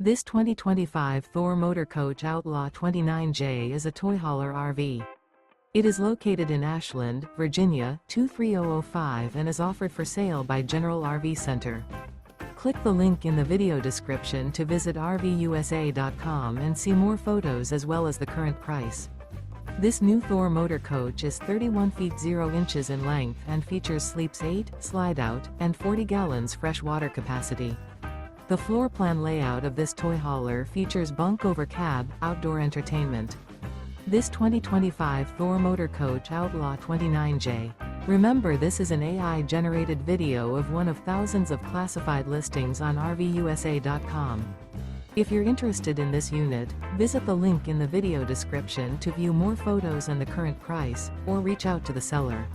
This 2025 Thor Motor Coach Outlaw 29J is a toy hauler RV. It is located in Ashland, Virginia, 23005 and is offered for sale by General RV Center. Click the link in the video description to visit RVUSA.com and see more photos as well as the current price. This new Thor Motor Coach is 31 feet 0 inches in length and features sleeps 8, slide-out, and 40 gallons fresh water capacity. The floor plan layout of this toy hauler features bunk over cab, outdoor entertainment. This 2025 Thor Motor Coach Outlaw 29J. Remember, this is an AI-generated video of one of thousands of classified listings on RVUSA.com. If you're interested in this unit, visit the link in the video description to view more photos and the current price, or reach out to the seller.